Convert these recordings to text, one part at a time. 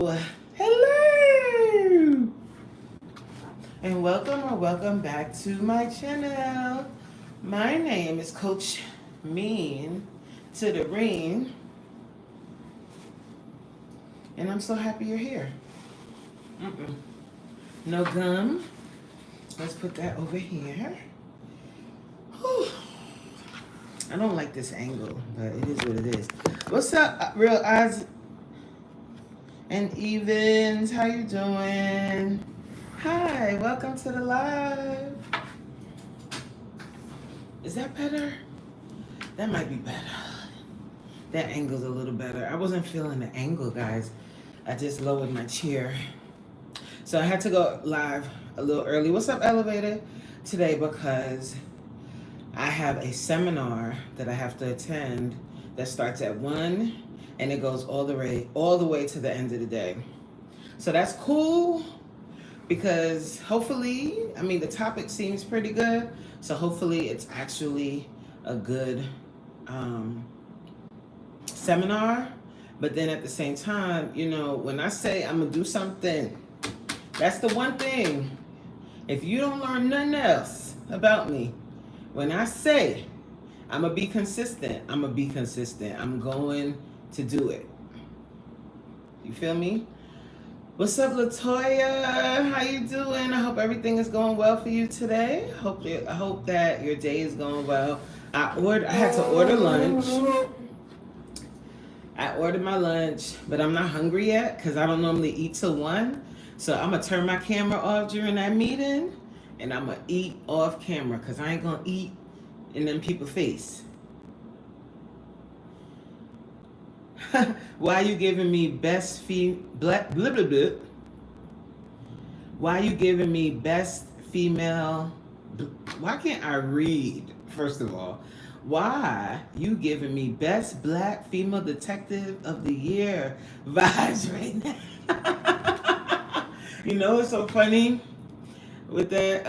Hello, and welcome back to my channel. My name is Coach Mean to the Ring, and I'm so happy you're here. No gum. Let's put that over here. Whew. I don't like this angle, but it is what it is. What's up, Real Odds and Evens? How you doing? Hi, welcome to the live. Is that better? That might be better. That angle's a little better. I wasn't feeling the angle, guys. I just lowered my chair. So I had to go live a little early. What's up, Elevator? Today because I have a seminar that I have to attend that starts at 1 and it goes all the way to the end of the day. So that's cool because hopefully, the topic seems pretty good. So hopefully it's actually a good seminar. But then at the same time, when I say I'm gonna do something, that's the one thing. If you don't learn nothing else about me, when I say I'm gonna be consistent, I'm gonna be consistent. I'm going to do it. You feel me? What's up, Latoya? How you doing? I hope everything is going well for you today. I hope that your day is going well. I had to order lunch. I ordered my lunch, but I'm not hungry yet because I don't normally eat till 1. So I'm gonna turn my camera off during that meeting, and I'm gonna eat off camera because I ain't gonna eat in them people's face. Why you giving me best Why you giving me best female? Why can't I read? First of all, why you giving me best black female detective of the year vibes right now? You know what's so funny with that?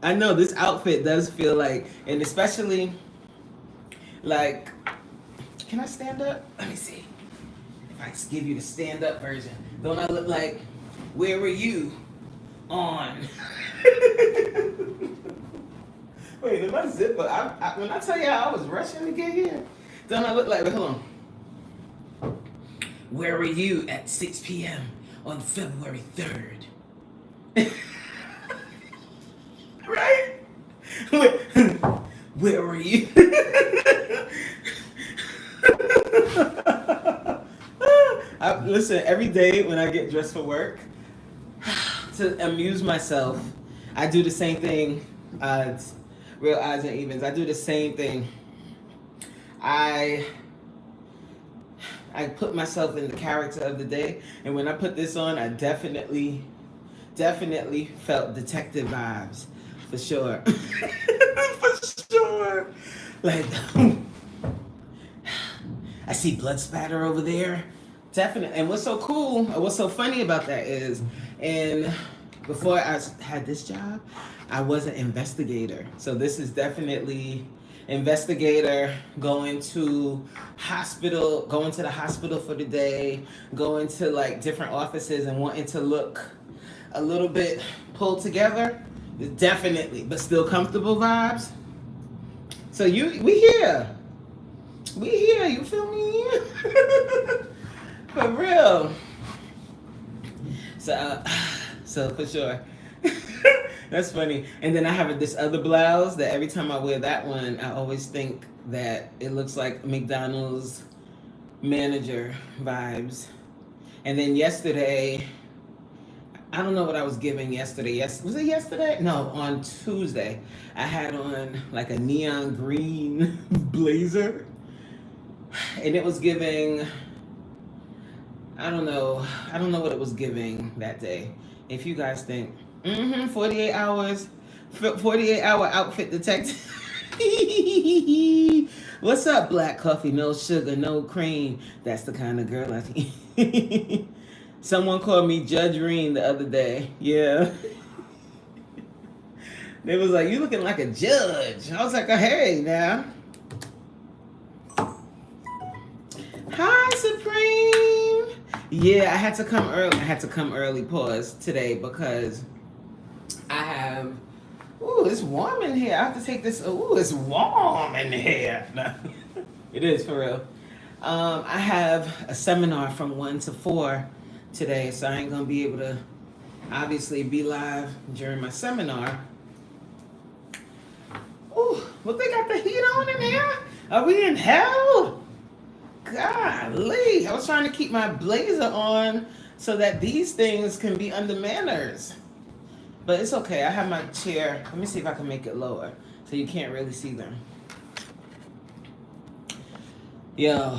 I know this outfit does feel like, and especially like, can I stand up? Let me see. If I give you the stand up version, don't I look like, where were you on? Wait, did my zipper? When I tell you I was rushing to get here, don't I look like, wait, hold on. Where were you at 6 p.m. on February 3rd? Right? Where were you? Listen, every day when I get dressed for work, to amuse myself, I do the same thing. Real Odds and Evens. I do the same thing. I put myself in the character of the day, and when I put this on, I definitely felt detective vibes, for sure. For sure. Like, I see blood spatter over there. Definitely. And what's so cool, or what's so funny about that is, and before I had this job, I was an investigator. So this is definitely investigator, going to the hospital for the day, going to like different offices and wanting to look a little bit pulled together. Definitely, but still comfortable vibes. So we here, you feel me? For real. So for sure. That's funny. And then I have this other blouse that every time I wear that one, I always think that it looks like McDonald's manager vibes. And then yesterday, I don't know what I was giving yesterday. Was it yesterday? No, on Tuesday. I had on like a neon green blazer. And it was giving, I don't know what it was giving that day. If you guys think, 48 hours, 48-hour outfit detective. What's up, black coffee, no sugar, no cream? That's the kind of girl I think. Someone called me Judge Reen the other day. Yeah. They was like, you looking like a judge. I was like, oh, hey, now. Hi, Supreme. Yeah, I had to come early. I had to come early, pause, today because I have. Ooh, it's warm in here. I have to take this. Ooh, it's warm in here. No, it is for real. I have a seminar from 1 to 4 today, so I ain't gonna be able to obviously be live during my seminar. Ooh, well, they got the heat on in here? Are we in hell? Golly, I was trying to keep my blazer on so that these things can be under manners. But it's okay. I have my chair. Let me see if I can make it lower so you can't really see them. Yo,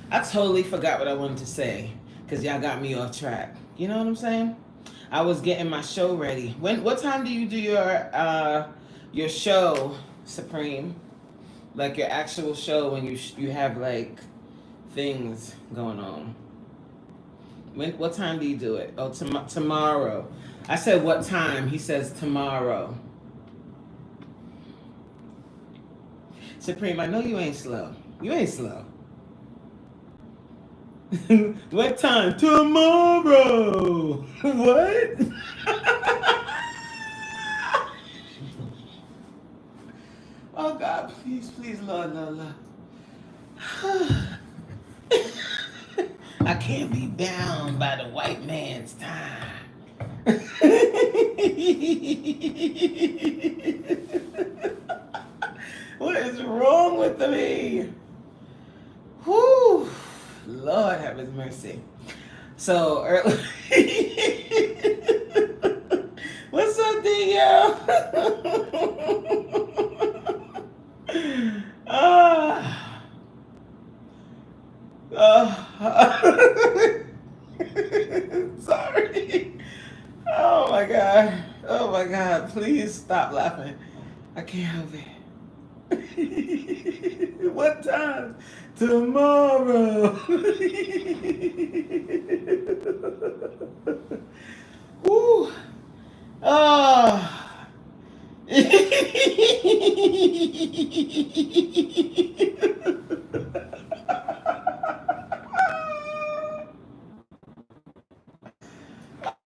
I totally forgot what I wanted to say because y'all got me off track. You know what I'm saying? I was getting my show ready. What time do you do your show, Supreme? Like your actual show when you have like things going on. What time do you do it? Oh, tomorrow. I said what time? He says tomorrow. Supreme, I know you ain't slow. You ain't slow. What time? Tomorrow. What? Oh God, please, please, Lord, Lord, Lord. I can't be bound by the white man's time. What is wrong with me? Whew. Lord have his mercy. So early. What's up, Danielle? Sorry. Oh my God. Oh my God. Please stop laughing. I can't help it. What time? Tomorrow. Woo. Oh.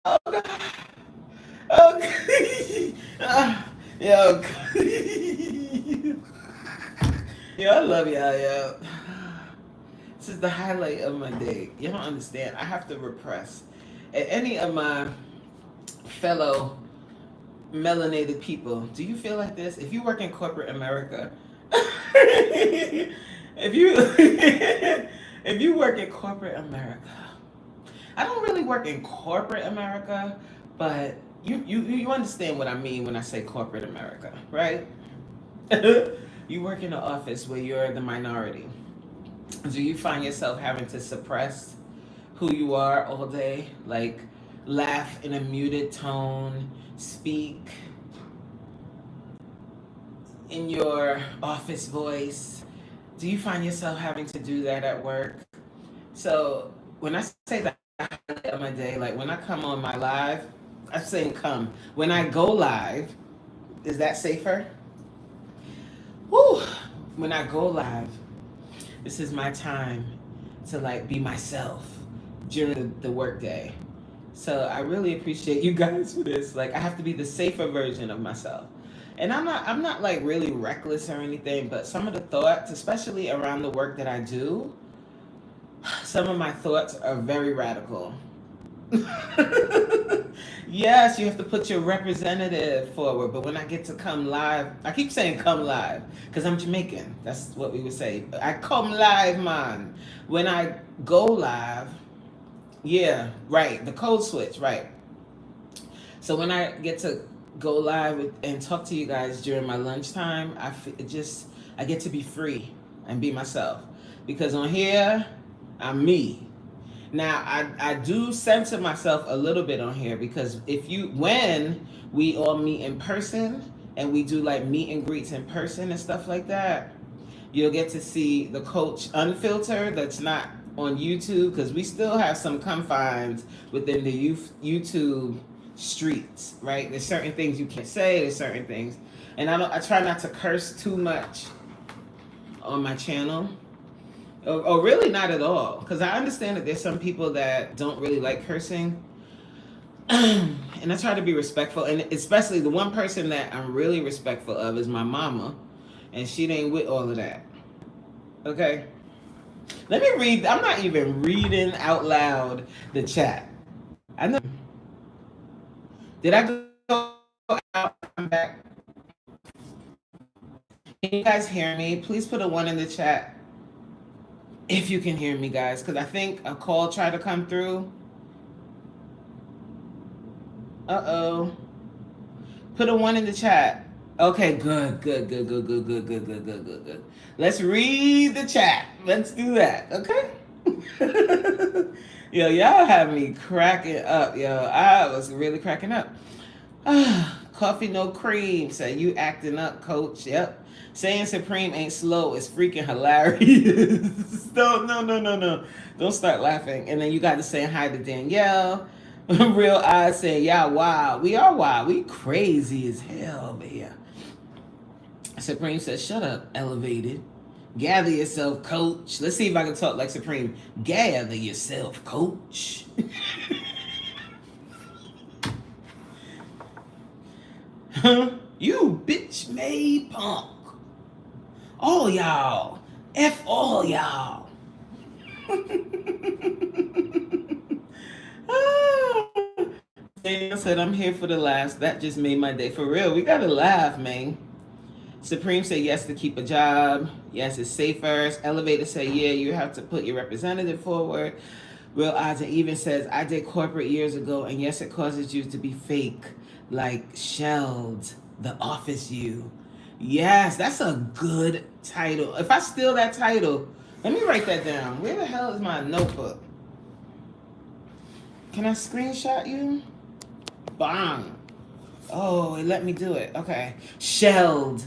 Oh God. Oh, yo, yo, I love y'all, yo. This is the highlight of my day. You don't understand. I have to repress. And any of my fellow melanated people, do you feel like this? If you work in corporate America, if you if you work in corporate America, I don't really work in corporate America, but you understand what I mean when I say corporate America, right? You work in an office where you're the minority. Do you find yourself having to suppress who you are all day? Like laugh in a muted tone, speak in your office voice? Do you find yourself having to do that at work? So when I say that of my day, like when I come on my live, I'm saying come. When I go live, is that safer? Woo! When I go live, this is my time to like be myself during the work day. So I really appreciate you guys for this. Like I have to be the safer version of myself. And I'm not like really reckless or anything, but some of the thoughts, especially around the work that I do, some of my thoughts are very radical. Yes, you have to put your representative forward, but when I get to come live, I keep saying come live because I'm Jamaican. That's what we would say. I come live, man. When I go live, yeah, right, the code switch, right. So when I get to go live and talk to you guys during my lunchtime, I get to be free and be myself because on here, I'm me. Now I do censor myself a little bit on here because when we all meet in person and we do like meet and greets in person and stuff like that, you'll get to see the coach unfiltered that's not on YouTube because we still have some confines within the YouTube streets, right? There's certain things you can't say, there's certain things. And I try not to curse too much on my channel Or really not at all. Because I understand that there's some people that don't really like cursing. And I try to be respectful. And especially the one person that I'm really respectful of is my mama. And she ain't with all of that. Okay? Let me read. I'm not even reading out loud the chat. I know. Did I go out? I'm back. Can you guys hear me? Please put a 1 in the chat if you can hear me, guys, because I think a call tried to come through. Uh-oh. Put a 1 in the chat. Okay, good. Let's read the chat. Let's do that, okay? Yo, y'all have me cracking up, yo. I was really cracking up. Coffee no cream. Say you acting up, coach. Yep. Saying Supreme ain't slow is freaking hilarious. No. Don't start laughing. And then you got to say hi to Danielle. Real eyes saying, yeah, wow. We are wild. We crazy as hell, man. Supreme says, shut up, elevated. Gather yourself, coach. Let's see if I can talk like Supreme. Gather yourself, coach. You bitch made punk. All y'all. F all y'all. Daniel said, I'm here for the laughs. That just made my day. For real, we gotta laugh, man. Supreme said yes to keep a job. Yes, it's safer. Elevator said, yeah, you have to put your representative forward. Real Odds and Even says, I did corporate years ago, and yes, it causes you to be fake, like Shelled, the office you. Yes, that's a good title. If I steal that title, let me write that down. Where the hell is my notebook? Can I screenshot you? Bang. Oh, it let me do it. Okay. Shelled,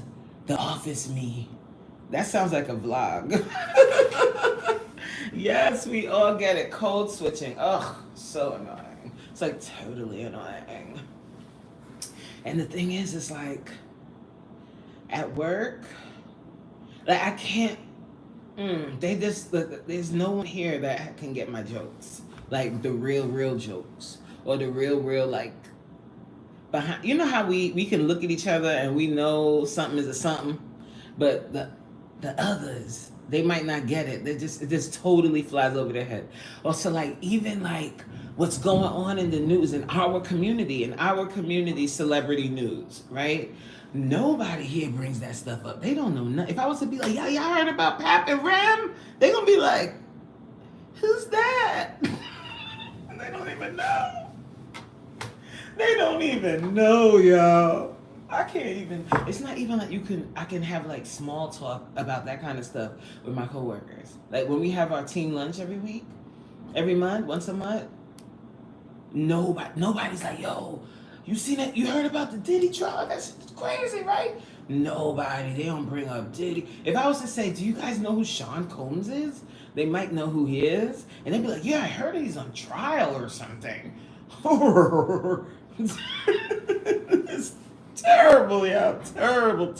the office me. That sounds like a vlog. Yes, we all get it. Code switching. Ugh, so annoying. It's like totally annoying. And the thing is, it's like at work, like I can't. They just there's no one here that can get my jokes, like the real jokes, or the real like behind. You know how we can look at each other and we know something is a something, but the others, they might not get it. It just totally flies over their head. Also, like even like what's going on in the news in our community, celebrity news, right? Nobody here brings that stuff up. They don't know nothing. If I was to be like, yeah, y'all heard about Pap and Ram? They gonna be like, who's that? And they don't even know. They don't even know, y'all. I can't even. It's not even like I can have like small talk about that kind of stuff with my coworkers. Like when we have our team lunch every month, once a month. Nobody's like, yo, you seen that? You heard about the Diddy trial? That's crazy, right? Nobody. They don't bring up Diddy. If I was to say, do you guys know who Sean Combs is? They might know who he is, and they'd be like, yeah, I heard he's on trial or something. It's terrible, yeah. Terrible.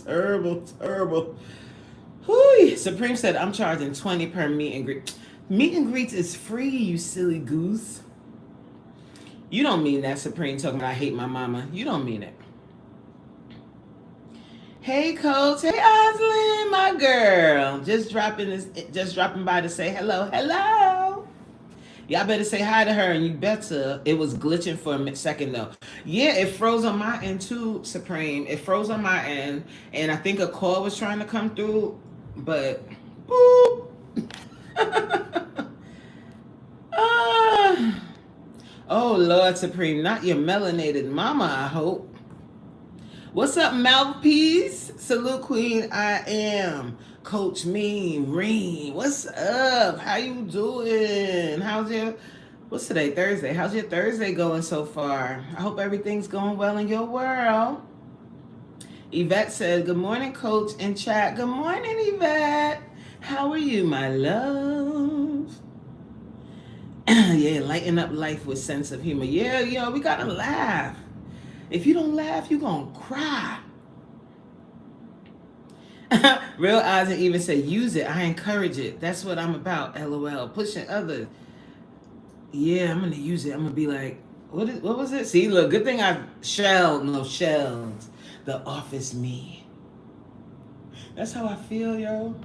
Whew. Supreme said, I'm charging 20 per meet and greet. Meet and greets is free, you silly goose. You don't mean that, Supreme, talking about I hate my mama. You don't mean it. Hey, Coach. Hey, Oslin, my girl. Just dropping by to say hello. Y'all better say hi to her, and you better. It was glitching for a second, though. Yeah, it froze on my end, too, Supreme. It froze on my end, and I think a call was trying to come through, but boop. Oh, Lord Supreme, not your melanated mama, I hope. What's up, mouthpiece? Salute, Queen. I am Coach Mean Reen. What's up? How you doing? What's today? Thursday. How's your Thursday going so far? I hope everything's going well in your world. Yvette said, good morning, Coach, in chat. Good morning, Yvette. How are you, my love? Yeah, lighten up life with sense of humor. Yeah, we gotta laugh. If you don't laugh, you're gonna cry. Real eyes and even say, use it. I encourage it. That's what I'm about. LOL. Pushing others. Yeah, I'm gonna use it. I'm gonna be like, what was it? See, look, good thing I shelled, no shells. The office me. That's how I feel, yo.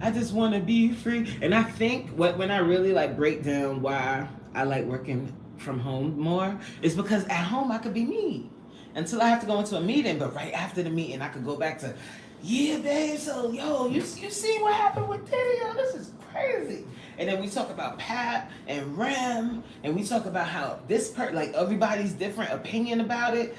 I just want to be free. And I think when I really like break down why I like working from home more is because at home I could be me until I have to go into a meeting. But right after the meeting, I could go back to, yeah, babe. So yo, you see what happened with Diddy? Yo, this is crazy. And then we talk about Pat and Rem, and we talk about how like everybody's different opinion about it.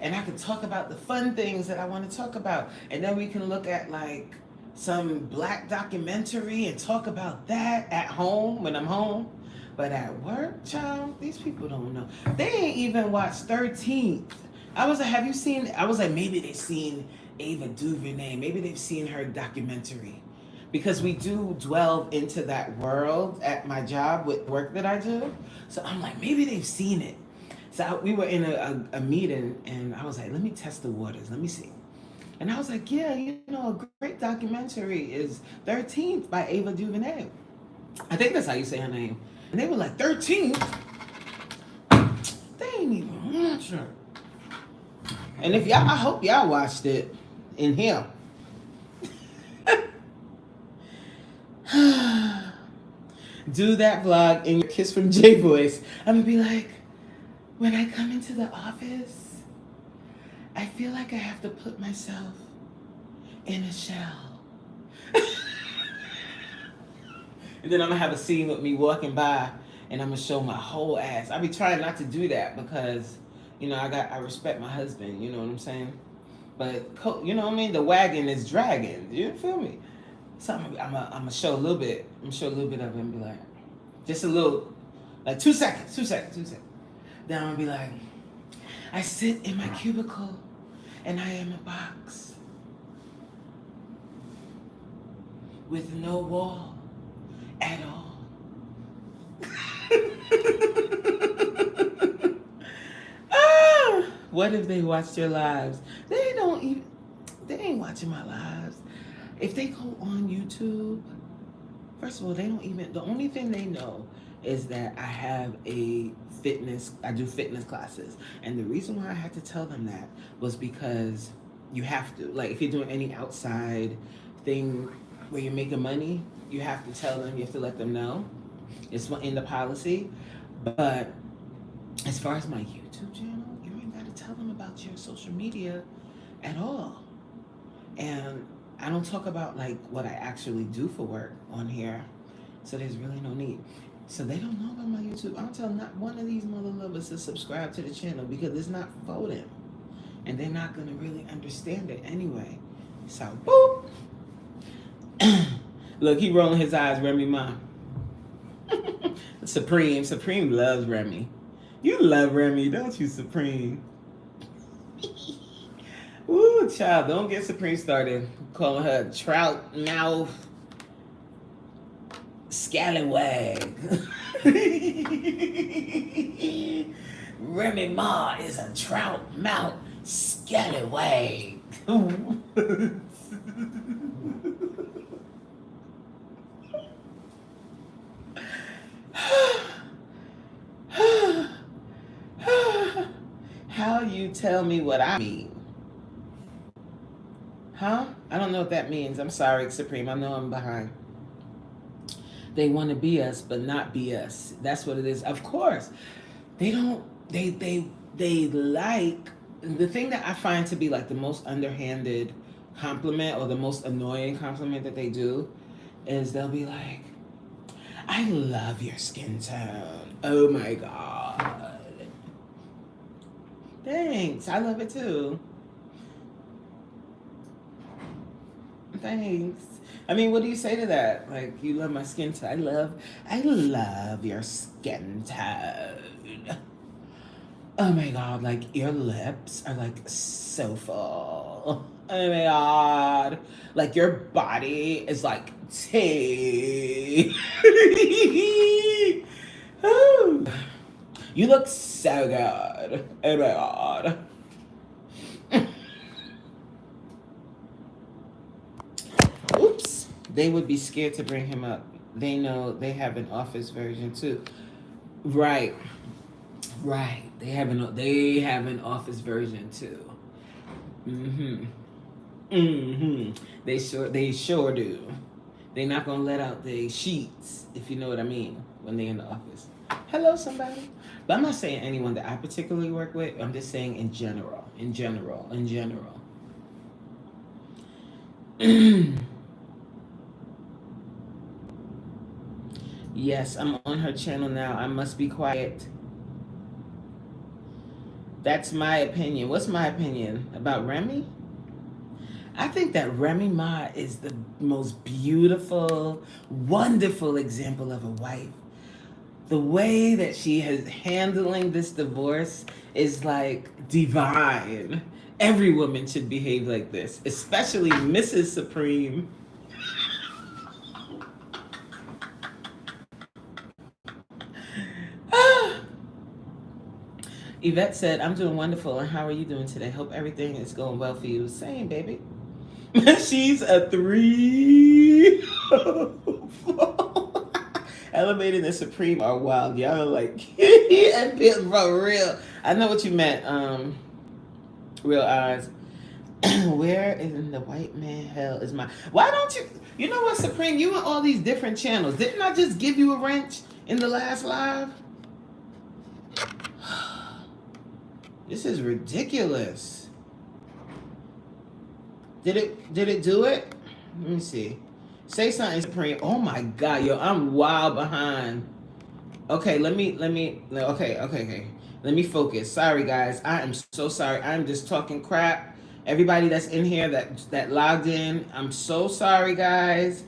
And I can talk about the fun things that I want to talk about. And then we can look at like some black documentary and talk about that at home when I'm home. But at work, child, these people don't know. They ain't even watched 13th. Have you seen, I was like, maybe they've seen Ava DuVernay. Maybe they've seen her documentary. Because we do dwell into that world at my job with work that I do. So I'm like, maybe they've seen it. So we were in a meeting and I was like, let me test the waters. Let me see. And I was like, yeah, a great documentary is 13th by Ava DuVernay. I think that's how you say her name. And they were like, 13th? They ain't even watch her. And if y'all, I hope y'all watched it in here. Do that vlog in your Kiss from J voice. I'm gonna be like, when I come into the office, I feel like I have to put myself in a shell. And then I'm gonna have a scene with me walking by and I'm gonna show my whole ass. I be trying not to do that because, I respect my husband, you know what I'm saying? But, you know what I mean? The wagon is dragging, you feel me? So I'm gonna show a little bit. I'm gonna show a little bit of it and be like, just a little, like 2 seconds. Then I'm gonna be like, I sit in my cubicle and I am a box with no wall at all. What if they watched your lives? They ain't watching my lives. If they go on YouTube, first of all, the only thing they know is that I do fitness classes. And the reason why I had to tell them that was because you have to, like if you're doing any outside thing where you're making money, you have to tell them, you have to let them know. It's in the policy. But as far as my YouTube channel, you ain't got to tell them about your social media at all. And I don't talk about like what I actually do for work on here. So there's really no need. So they don't know about my YouTube. I'll tell not one of these mother lovers to subscribe to the channel because it's not for them. And they're not gonna really understand it anyway. So boop. Look, he rolling his eyes, Remy Ma. Supreme loves Remy. You love Remy, don't you, Supreme? Ooh, child, don't get Supreme started calling her trout mouth scallywag. Remy Ma is a trout mouth scallywag. How you tell me what I mean? Huh? I don't know what that means. I'm sorry, Supreme. I know I'm behind. They want to be us, but not be us. That's what it is. Of course. They don't, they like, the thing that I find to be like the most underhanded compliment or the most annoying compliment that they do is they'll be like, I love your skin tone. Oh my God. Thanks. I love it too. Thanks. I mean, what do you say to that? Like, you love my skin tone. I love your skin tone. Oh my God, like your lips are like so full. Oh my God. Like your body is like tea. Ooh. You look so good. Oh my God. they would be scared to bring him up. They know they have an office version too. Right, right. They have an office version too. Mm-hmm. Mm-hmm. They sure do. They not gonna let out the sheets, if you know what I mean, when they in the office. Hello, somebody. But I'm not saying anyone that I particularly work with. I'm just saying in general. In general. In general. Yes, I'm on her channel now. I must be quiet. That's my opinion. What's my opinion about Remy? I think that Remy Ma is the most beautiful, wonderful example of a wife. The way that she is handling this divorce is like divine. Every woman should behave like this, especially Mrs. Supreme. Yvette said, I'm doing wonderful, and how are you doing today? Hope everything is going well for you. Same, baby. She's a 3. Elevated and Supreme are wild. Y'all are like, and for real. I know what you meant, Real Eyes. Where in the white man hell is my... Why don't you know what, Supreme? You on all these different channels. Didn't I just give you a wrench in the last live? This is ridiculous. Did it do it? Let me see. Say something, Supreme. Oh my God, yo, I'm wild behind. Okay, let me. Okay. Let me focus. Sorry, guys. I am so sorry. I'm just talking crap. Everybody that's in here that logged in, I'm so sorry, guys.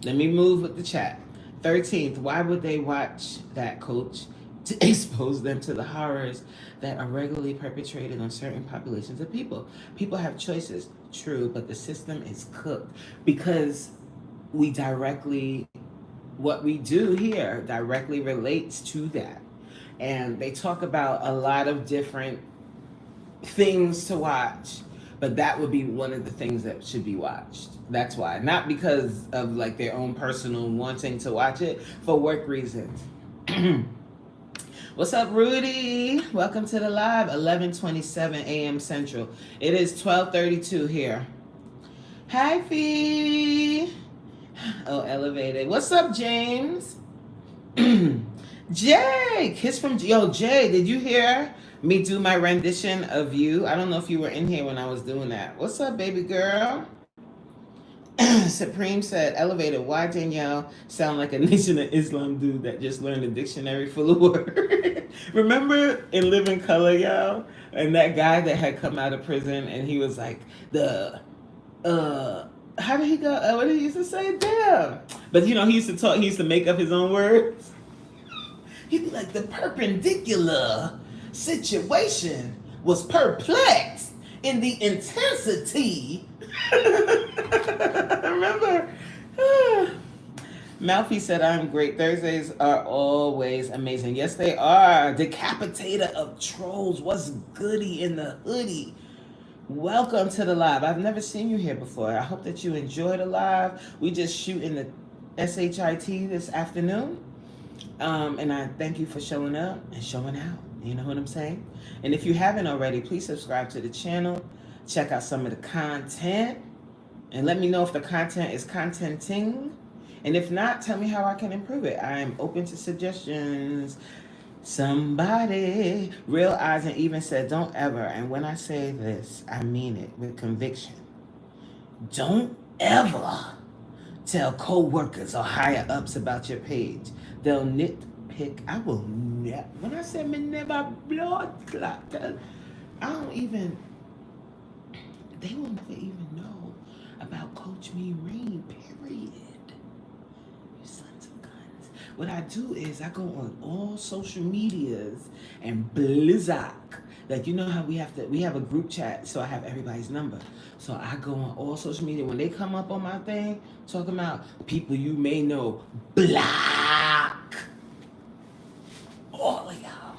Let me move with the chat. 13th, why would they watch that, coach? To expose them to the horrors that are regularly perpetrated on certain populations of people. People have choices, true, but the system is cooked because what we do here directly relates to that. And they talk about a lot of different things to watch, but that would be one of the things that should be watched. That's why, not because of like their own personal wanting to watch it, for work reasons. What's up, Rudy? Welcome to the live, 11:27 a.m. Central. It is 12:32 here. Hi, Fee. Oh, elevated. What's up, James? Jay, kiss from... Yo, Jay, did you hear me do my rendition of You? I don't know if you were in here when I was doing that. What's up, baby girl? Supreme said, elevated, why Danielle sound like a Nation of Islam dude that just learned a dictionary full of words? Remember in Living Color, y'all? And that guy that had come out of prison and he was like, how did he go? What did he used to say? Damn. But you know, he used to make up his own words. He'd be like, the perpendicular situation was perplexed in the intensity. Remember? Malfi said, I'm great. Thursdays are always amazing. Yes, they are. Decapitator of Trolls. What's goody in the hoodie? Welcome to the live. I've never seen you here before. I hope that you enjoy the live. We just shoot in the SHIT this afternoon. And I thank you for showing up and showing out. You know what I'm saying? And if you haven't already, please subscribe to the channel. Check out some of the content. And let me know if the content is contenting. And if not, tell me how I can improve it. I am open to suggestions. Somebody, Real Eyes and Even said, don't ever, and when I say this, I mean it with conviction. Don't ever tell co-workers or higher ups about your page. They'll nitpick. I will never, when I say me never blood clot, I don't even, they will never even know about Coach Mean, period. You sons of guns. What I do is I go on all social medias and blizzak. Like, you know how we have a group chat, so I have everybody's number. So I go on all social media. When they come up on my thing, talking about people you may know, block all of y'all.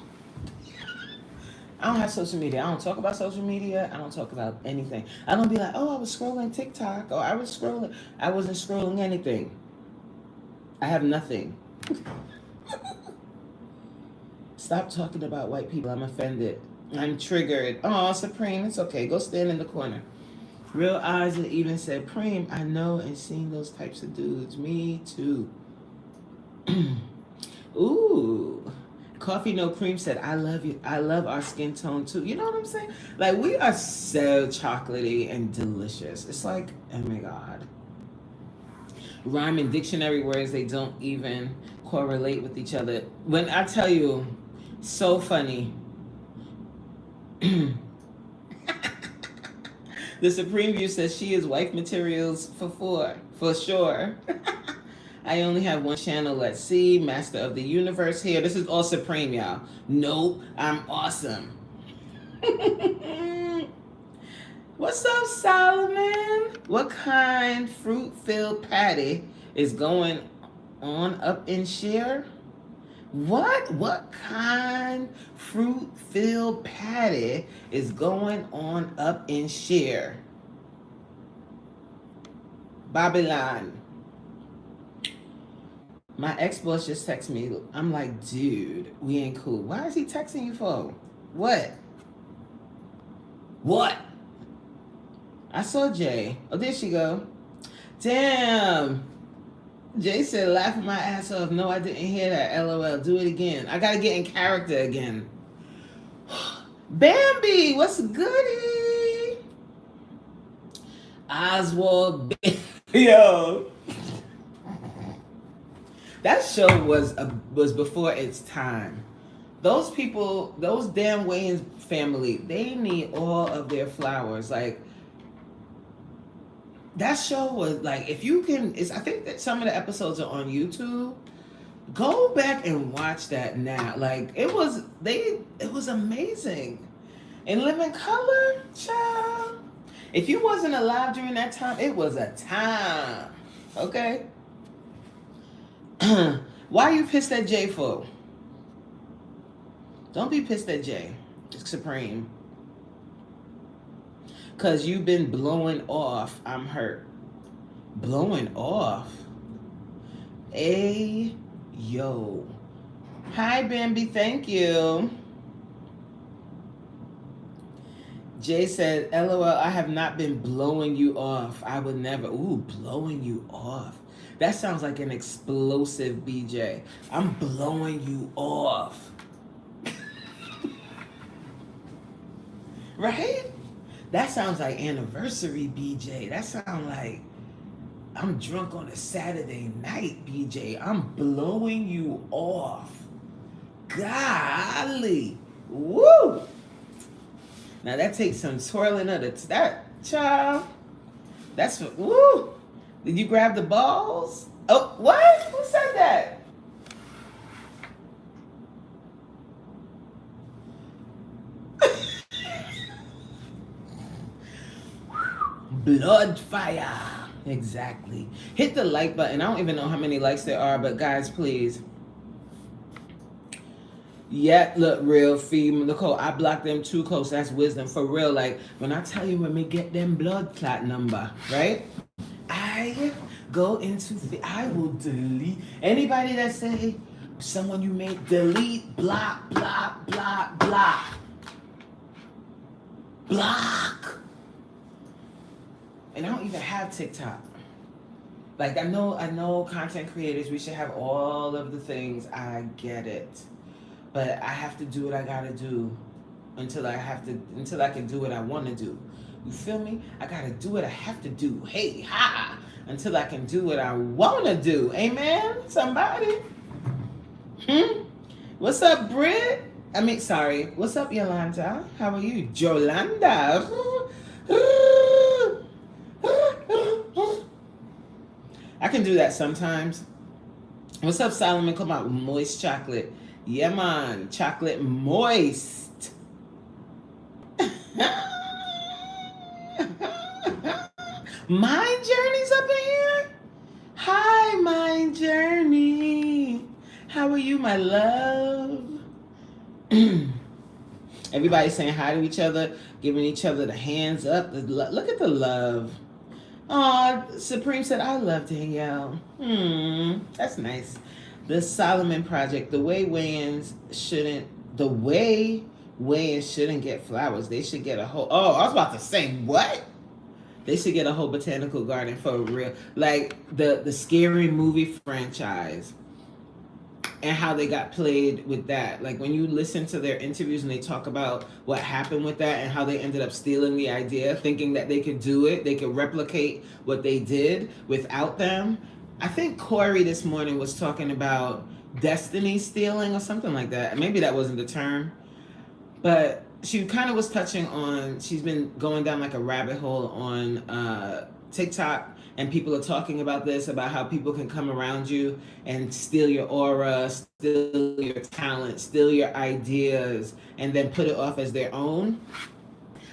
I don't have social media. I don't talk about social media. I don't talk about anything. I don't be like, oh, I was scrolling TikTok or I was scrolling. I wasn't scrolling anything. I have nothing. Stop talking about white people. I'm offended. I'm triggered. Oh, Supreme, it's okay. Go stand in the corner. Real Eyes even said, Preem, I know and seen those types of dudes. Me too. Ooh. Coffee No Cream said, I love you. I love our skin tone too. You know what I'm saying? Like, we are so chocolatey and delicious. It's like, oh my God. Rhyme and dictionary words, they don't even correlate with each other. When I tell you, so funny. The Supreme View says she is wife materials for sure. I only have one channel. Let's see. Master of the Universe here. This is all Supreme, y'all. Nope, I'm awesome. What's up, Solomon? What kind fruit-filled patty is going on up in Sheer? What kind fruit-filled patty is going on up in Sheer? Babylon. My ex-boss just texted me. I'm like, dude, we ain't cool. Why is he texting you for? What? I saw Jay. Oh, there she go. Damn. Jay said, laughing my ass off. No, I didn't hear that. LOL. Do it again. I gotta get in character again. Bambi, what's goody? Oswald. Yo. That show was before its time. Those people, those damn Wayans family, they need all of their flowers. Like, that show was like, if you can, I think that some of the episodes are on YouTube. Go back and watch that now. Like, it was amazing. In Living Color, child. If you wasn't alive during that time, it was a time. Okay? Why you pissed at Jay for? Don't be pissed at Jay. It's Supreme. Cause you've been blowing off. I'm hurt. Blowing off? Hey, yo. Hi, Bambi. Thank you. Jay said, LOL, I have not been blowing you off. I would never. Ooh, blowing you off. That sounds like an explosive BJ. I'm blowing you off. Right? That sounds like anniversary BJ. That sounds like I'm drunk on a Saturday night BJ. I'm blowing you off. Golly. Woo! Now that takes some twirling of that child. That's what, woo! Did you grab the balls? Oh, what? Who said that? Blood fire. Exactly. Hit the like button. I don't even know how many likes there are, but guys, please. Yeah, look, real fee, Nicole. I blocked them too close. That's wisdom for real. Like, when I tell you, when we get them blood clot number, right? I go into I will delete anybody that say someone you make, delete, block, block, block, block, block. And I don't even have TikTok. Like, I know content creators, we should have all of the things. I get it. But I have to do what I gotta do until I can do what I wanna do. You feel me? I gotta do what I have to do. Hey, ha! Until I can do what I wanna do. Amen? Somebody? What's up, Britt? Sorry. What's up, Yolanda? How are you? Jolanda. I can do that sometimes. What's up, Solomon? Come out, moist chocolate. Yeah, man. Chocolate moist. Mind Journey's up in here? Hi, Mind Journey. How are you, my love? Everybody saying hi to each other, giving each other the hands up. Look at the love. Oh, Supreme said, I love Danielle. That's nice. The Solomon Project, the way Wayans shouldn't get flowers. They should get a whole, oh, I was about to say, what? They should get a whole botanical garden for real. Like the scary movie franchise and how they got played with that. Like when you listen to their interviews and they talk about what happened with that and how they ended up stealing the idea, thinking that they could do it, they could replicate what they did without them. I think Corey this morning was talking about destiny stealing or something like that. Maybe that wasn't the term, but she kind of was touching on, she's been going down like a rabbit hole on TikTok, and people are talking about this, about how people can come around you and steal your aura, steal your talent, steal your ideas, and then put it off as their own.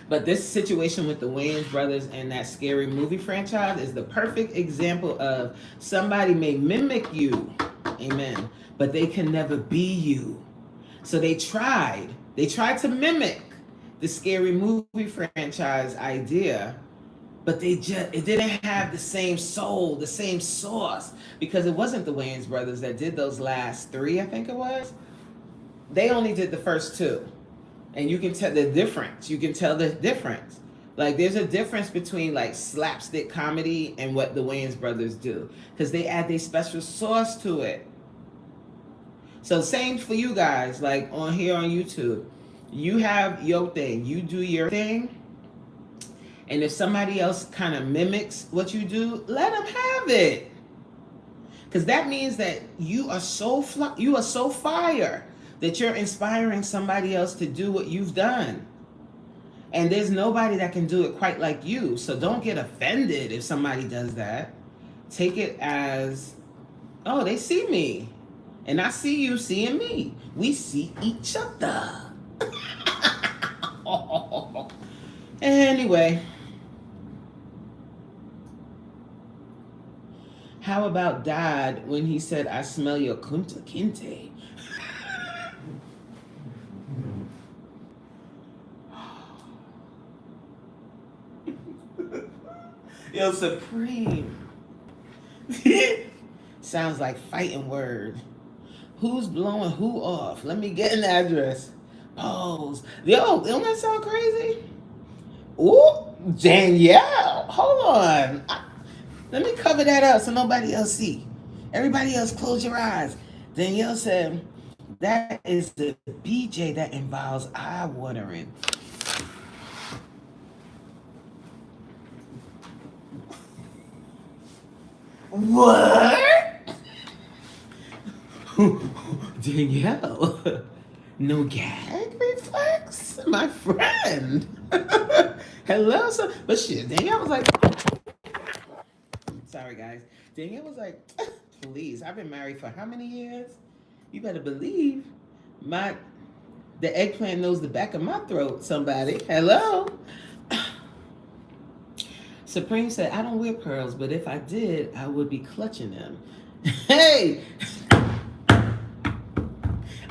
But this situation with the Wayans brothers and that scary movie franchise is the perfect example of somebody may mimic you, amen, but they can never be you. So they tried to mimic the scary movie franchise idea, but it didn't have the same soul, the same sauce, because it wasn't the Wayans brothers that did those last three, I think it was. They only did the first two. And you can tell the difference. You can tell the difference. Like there's a difference between like slapstick comedy and what the Wayans brothers do, because they add their special sauce to it. So same for you guys, like on here on YouTube. You have your thing, you do your thing, and if somebody else kind of mimics what you do, let them have it. Because that means that you are so fire that you're inspiring somebody else to do what you've done. And there's nobody that can do it quite like you. So don't get offended if somebody does that. Take it as, oh, they see me. And I see you seeing me. We see each other. Anyway. How about Dad when he said, I smell your Kunta Kinte? Yo, Supreme. Sounds like fighting word. Who's blowing who off? Let me get an address. Pose. Yo, don't that sound crazy? Ooh, Danielle. Hold on. Let me cover that up so nobody else see. Everybody else close your eyes. Danielle said, that is the BJ that involves eye watering. What? Danielle, no gag reflex? My friend. Hello, but shit, Danielle was like, sorry guys. Danielle was like, please, I've been married for how many years? You better believe the eggplant knows the back of my throat, somebody. Hello? Supreme said, I don't wear pearls, but if I did, I would be clutching them. Hey!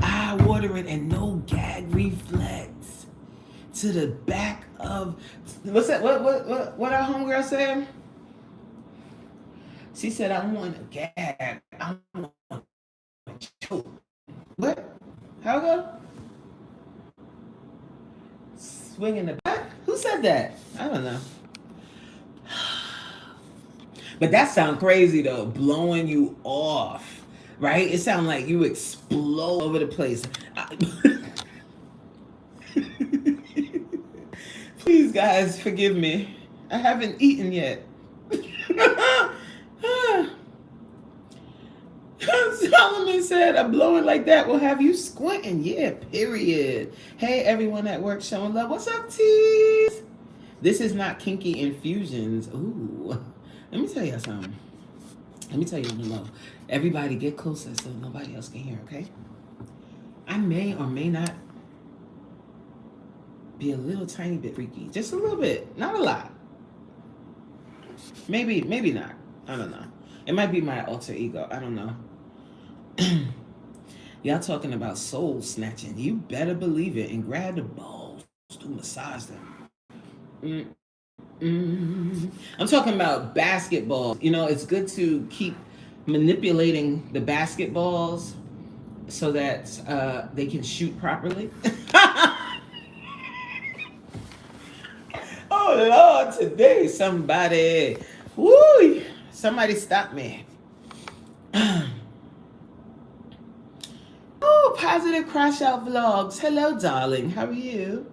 Eye watering and no gag reflex. To the back of, what's that? What our homegirl said? She said, I want a gag. I want a choke. What? How go? Swing in the back? Who said that? I don't know. But that sounds crazy though, blowing you off, right? It sounds like you explode over the place. Please, guys, forgive me. I haven't eaten yet. Solomon said, a blowing like that will have you squinting. Yeah, period. Hey, everyone at work showing love. What's up, tease? This is not kinky infusions. Ooh. Let me tell you something. Let me tell you, love. Everybody get closer so nobody else can hear, okay? I may or may not be a little tiny bit freaky. Just a little bit. Not a lot. Maybe not. I don't know. It might be my alter ego. I don't know. Y'all talking about soul snatching. You better believe it and grab the balls to massage them. I'm talking about basketballs. You know, it's good to keep manipulating the basketballs so that they can shoot properly. Oh Lord, today somebody, woo, somebody stop me. Oh, positive crash out vlogs. Hello, darling. How are you?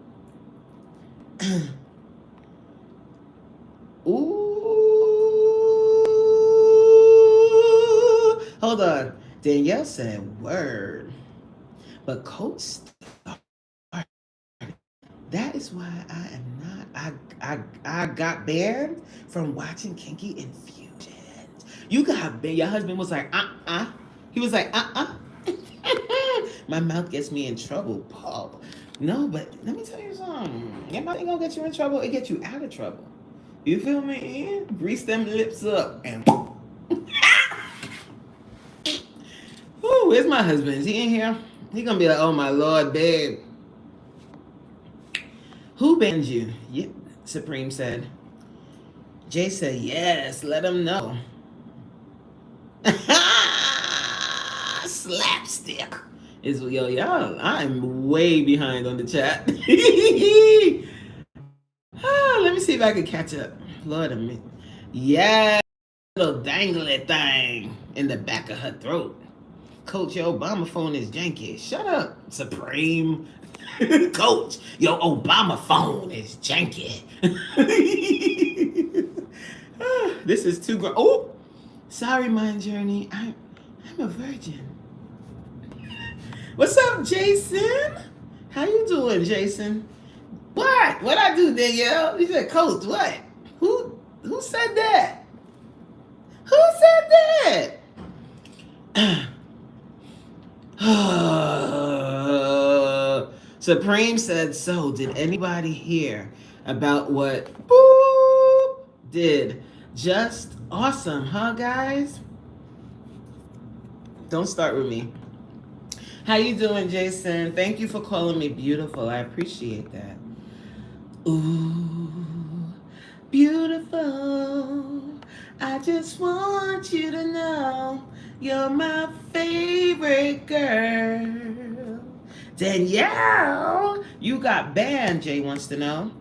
Ooh, hold on. Danielle said word, but Coach started. That is why I am not. I got banned from watching Kinky Infusions. You got banned. Your husband was like, He was like, My mouth gets me in trouble, Paul. No, but let me tell you something. Your mouth ain't gonna get you in trouble. It gets you out of trouble. You feel me? Grease them lips up and. Ooh, where's my husband? Is he in here? He gonna be like, oh my Lord, babe. Who banned you? Yeah, Supreme said. Jay said, yes, let him know. Slapstick. Is y'all, I'm way behind on the chat. Let me see if I can catch up. Lord of me. Yeah, little dangly thing in the back of her throat. Coach, your Obama phone is janky. Shut up, Supreme. Coach, your Obama phone is janky. This is too grown. Oh, sorry, Mind Journey. I'm a virgin. What's up, Jason? How you doing, Jason? What? What I do, Danielle? You said, Coach, what? Who said that? Who said that? Supreme said, so did anybody hear about what Boop did? Just awesome, huh, guys? Don't start with me. How you doing, Jason? Thank you for calling me beautiful. I appreciate that. Ooh, beautiful. I just want you to know you're my favorite girl. Danielle, you got banned, Jay wants to know.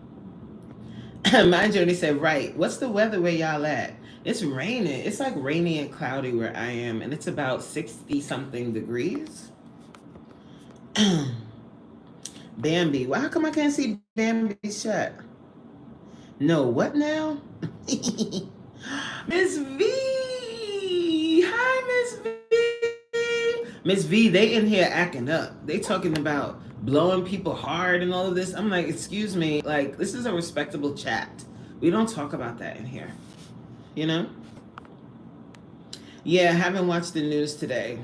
My Journey said, right. What's the weather where y'all at? It's raining. It's like rainy and cloudy where I am, and it's about 60-something degrees. Bambi. Well, how come I can't see Bambi's chat? No, what now? Miss V. Hi, Miss V. Miss V, they in here acting up. They talking about blowing people hard and all of this. I'm like, excuse me. Like, this is a respectable chat. We don't talk about that in here. You know? Yeah, I haven't watched the news today.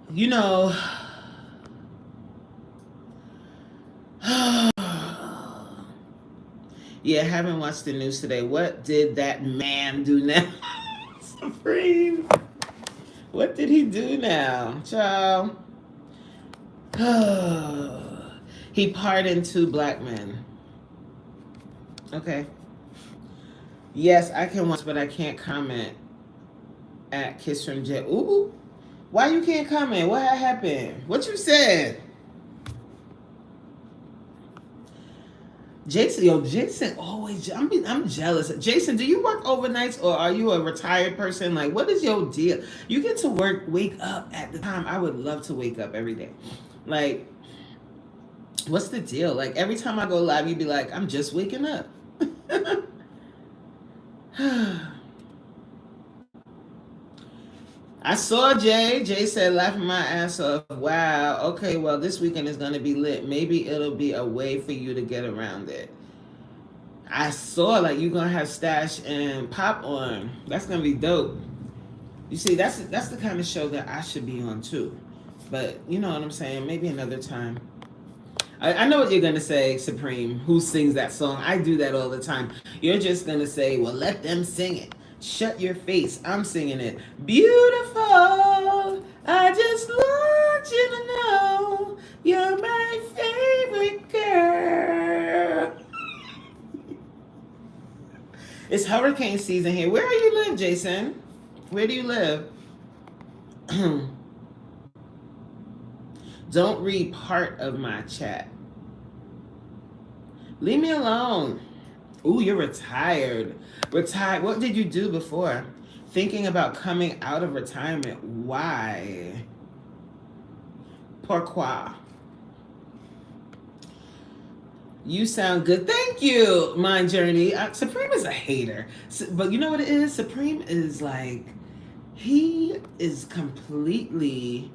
You know... Yeah, I haven't watched the news today. What did that man do now? Supreme. What did he do now, child? He pardoned 2 black men. Okay. Yes, I can watch, but I can't comment at Kiss from Jet. Ooh, why you can't comment? What happened? What you said? Jason always, I'm jealous. Jason, do you work overnights or are you a retired person? Like, what is your deal? You get to wake up at the time. I would love to wake up every day. Like, what's the deal? Like, every time I go live, you'd be like, I'm just waking up. I saw Jay. Jay said, laughing my ass off. Wow. Okay, well, this weekend is going to be lit. Maybe it'll be a way for you to get around it. I saw, like, you're going to have Stash and Pop on. That's going to be dope. You see, that's the kind of show that I should be on, too. But, you know what I'm saying? Maybe another time. I know what you're going to say, Supreme. Who sings that song? I do that all the time. You're just going to say, well, let them sing it. Shut your face. I'm singing it. Beautiful. I just want you to know you're my favorite girl. It's hurricane season here. Where do you live, Jason? Where do you live? Don't read part of my chat. Leave me alone. Ooh, you're retired. Retired. What did you do before? Thinking about coming out of retirement. Why? Pourquoi? You sound good. Thank you, Mind Journey. Supreme is a hater. But you know what it is? Supreme is like, he is completely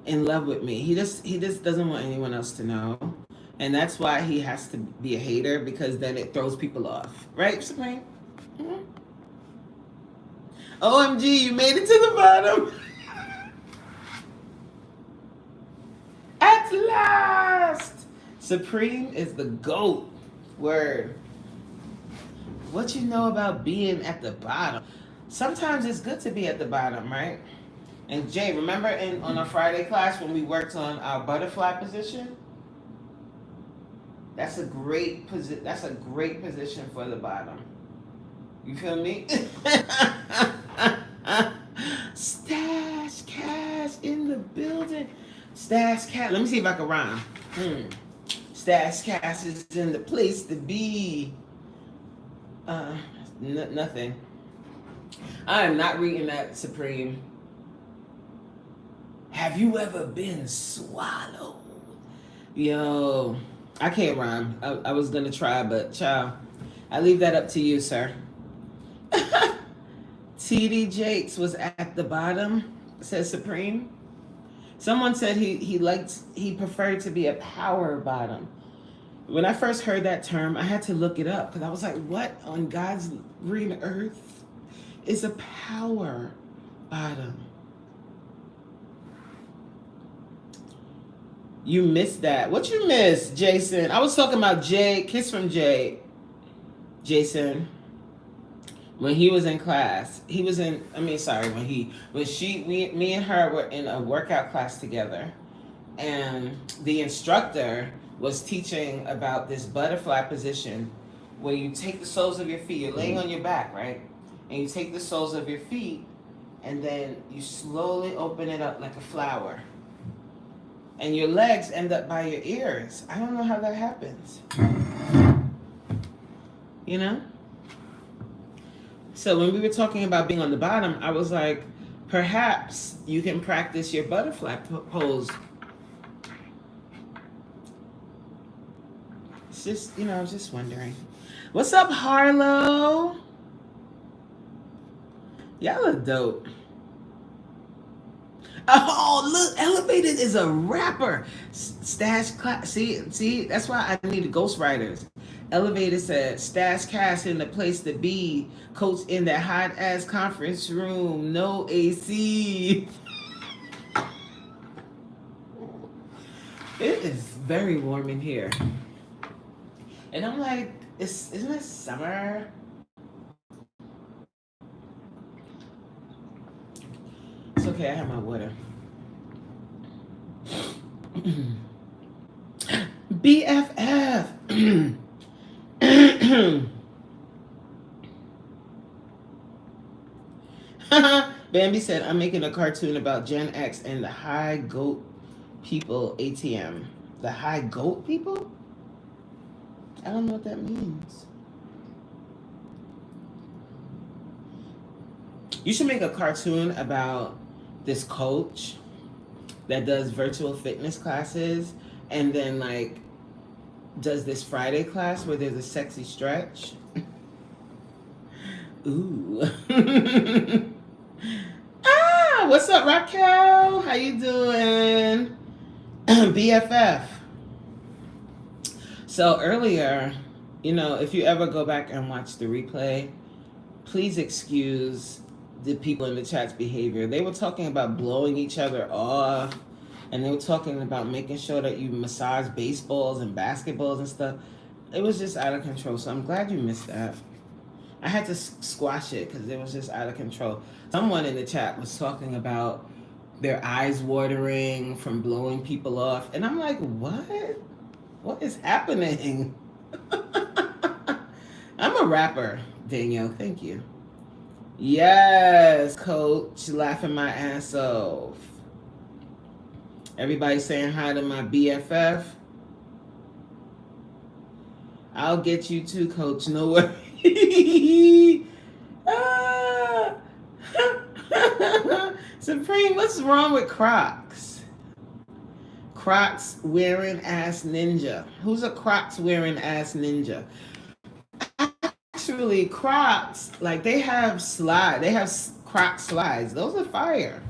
in love with me. He just doesn't want anyone else to know. And that's why he has to be a hater, because then it throws people off. Right, Supreme? Mm-hmm. OMG, you made it to the bottom. At last. Supreme is the GOAT. Word. What you know about being at the bottom? Sometimes it's good to be at the bottom, right? And Jay, remember on our Friday class when we worked on our butterfly position? That's a great position for the bottom. You feel me? Stash Cash in the building. Stash Cash. Let me see if I can rhyme. Stash Cash is in the place to be. Nothing. I am not reading that, Supreme. Have you ever been swallowed? Yo, I can't rhyme. I was gonna try, but child, I leave that up to you, sir. TD Jakes was at the bottom, says Supreme. Someone said he preferred to be a power bottom. When I first heard that term, I had to look it up because I was like, what on God's green earth is a power bottom? You missed that. What you missed, Jason? I was talking about Jay, Kiss from Jay. Jason. When he was in class, me and her were in a workout class together, and the instructor was teaching about this butterfly position where you take the soles of your feet, you're laying on your back, right? And you take the soles of your feet and then you slowly open it up like a flower. And your legs end up by your ears. I don't know how that happens. You know? So when we were talking about being on the bottom, I was like, perhaps you can practice your butterfly pose. It's just, I was just wondering. What's up, Harlow? Y'all look dope. Oh, look, Elevated is a rapper. Stash class. See, that's why I need ghostwriters. Elevated said, Stash Cash in the place to be. Coach in that hot ass conference room. No AC. It is very warm in here. And I'm like, isn't it summer? It's okay, I have my water. BFF. Bambi said, I'm making a cartoon about Gen X and the high goat people ATM. The high goat people? I don't know what that means. You should make a cartoon about this coach that does virtual fitness classes and then like does this Friday class where there's a sexy stretch. Ooh. What's up, Raquel? How you doing? BFF. So earlier, if you ever go back and watch the replay, please excuse the people in the chat's behavior. They were talking about blowing each other off, and they were talking about making sure that you massage baseballs and basketballs and stuff. It was just out of control, so I'm glad you missed that. I had to squash it because it was just out of control. Someone in the chat was talking about their eyes watering from blowing people off. And I'm like, what? What is happening? I'm a rapper, Danielle. Thank you. Yes, coach, laughing my ass off. Everybody saying hi to my BFF. I'll get you too, coach. No worry. Ah. Supreme, what's wrong with Crocs? Crocs wearing ass ninja. Who's a Crocs wearing ass ninja? Actually, Crocs, like they have slide. They have Croc slides. Those are fire.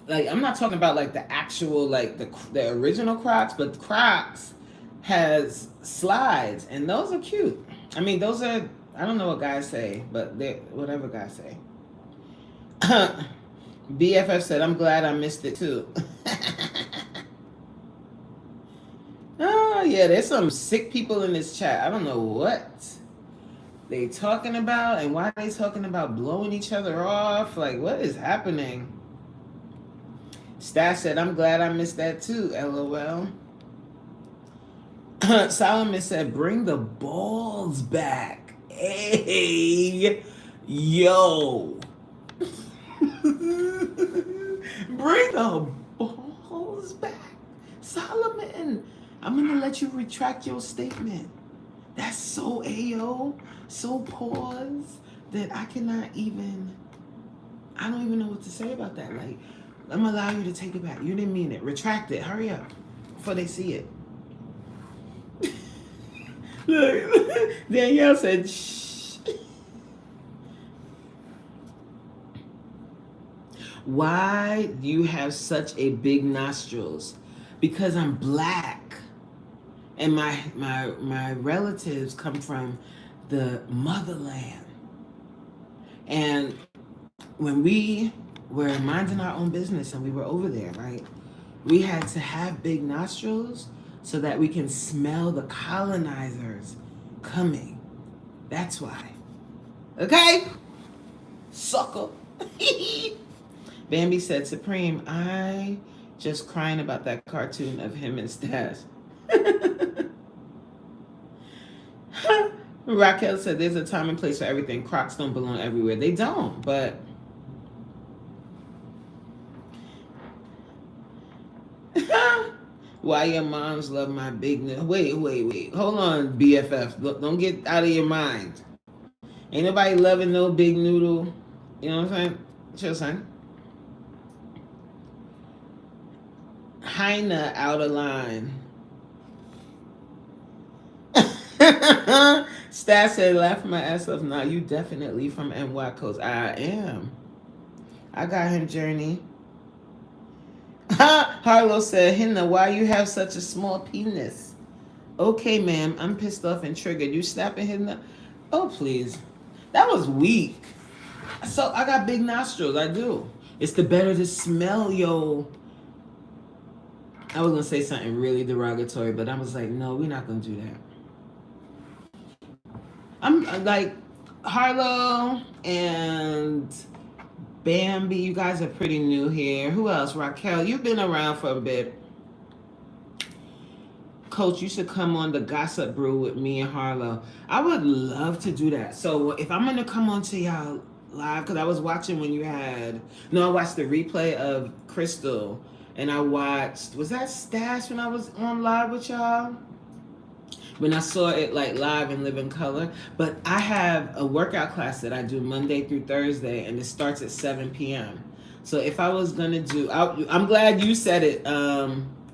Like I'm not talking about like the actual like the original Crocs, but Crocs has slides and those are cute. I mean, those are I don't know what guys say, but they whatever guys say. BFF said, "I'm glad I missed it too." Oh yeah, there's some sick people in this chat. I don't know what they talking about and why they talking about blowing each other off. Like, what is happening? Stash said, "I'm glad I missed that too." LOL. Solomon said, "Bring the balls back." Hey, yo. Bring the balls back. Solomon, I'm going to let you retract your statement. That's so AO, so pause that I cannot even, I don't even know what to say about that. Like, I'm going to allow you to take it back. You didn't mean it. Retract it. Hurry up before they see it. Look, Danielle said, shh. Why do you have such a big nostrils? Because I'm black. And my relatives come from the motherland. And when we were minding our own business and we were over there, right? We had to have big nostrils so that we can smell the colonizers coming. That's why. Okay? Sucker. Bambi said, Supreme, I just crying about that cartoon of him and Stash. Raquel said, there's a time and place for everything. Crocs don't belong everywhere. They don't, but... Why your moms love my big... Wait. Hold on, BFF. Don't get out of your mind. Ain't nobody loving no big noodle. You know what I'm saying? Chill, son. Heine out of line. Stat said, laughing my ass off. Nah, you definitely from NY Coast. I am. I got him, Journey. Harlow said, Hinna, why you have such a small penis? Okay, ma'am, I'm pissed off and triggered. You snapping Hinna? Oh, please. That was weak. So I got big nostrils. I do. It's the better to smell, yo. I was going to say something really derogatory, but I was like, no, we're not going to do that. I'm like, Harlow and Bambi, you guys are pretty new here. Who else? Raquel, you've been around for a bit. Coach, you should come on the Gossip Brew with me and Harlow. I would love to do that. So if I'm going to come on to y'all live, because I was watching when you had, I watched the replay of Crystal, and I watched, was that Stash when I was on live with y'all? When I saw it like live and live in color. But I have a workout class that I do Monday through Thursday, and it starts at 7 p.m. So if I was gonna do, I'm glad you said it,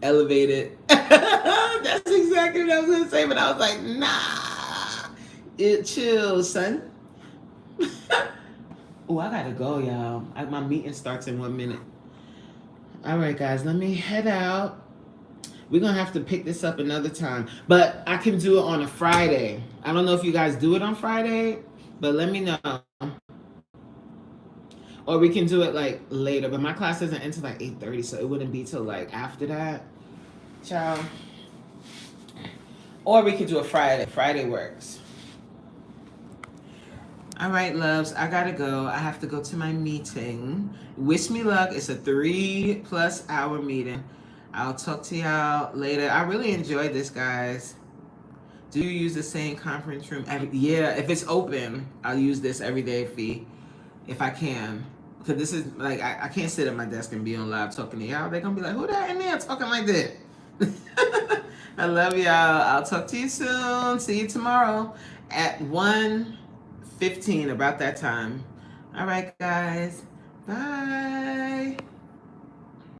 elevated. That's exactly what I was gonna say, but I was like, nah, it chill, son. Oh, I gotta go, y'all. My meeting starts in 1 minute. All right, guys, let me head out. We're going to have to pick this up another time. But I can do it on a Friday. I don't know if you guys do it on Friday, but let me know. Or we can do it like later. But my class doesn't end till like 8:30, so it wouldn't be till like after that. Ciao. Or we could do a Friday. Friday works. All right, loves, I gotta go. I have to go to my meeting. Wish me luck. It's a 3+ hour meeting. I'll talk to y'all later. I really enjoyed this, guys. Do you use the same conference room? Yeah, if it's open, I'll use this every day fee if I can. Because this is like, I can't sit at my desk and be on live talking to y'all. They're going to be like, who that in there talking like that? I love y'all. I'll talk to you soon. See you tomorrow at 1:15, about that time. All right, guys. Bye.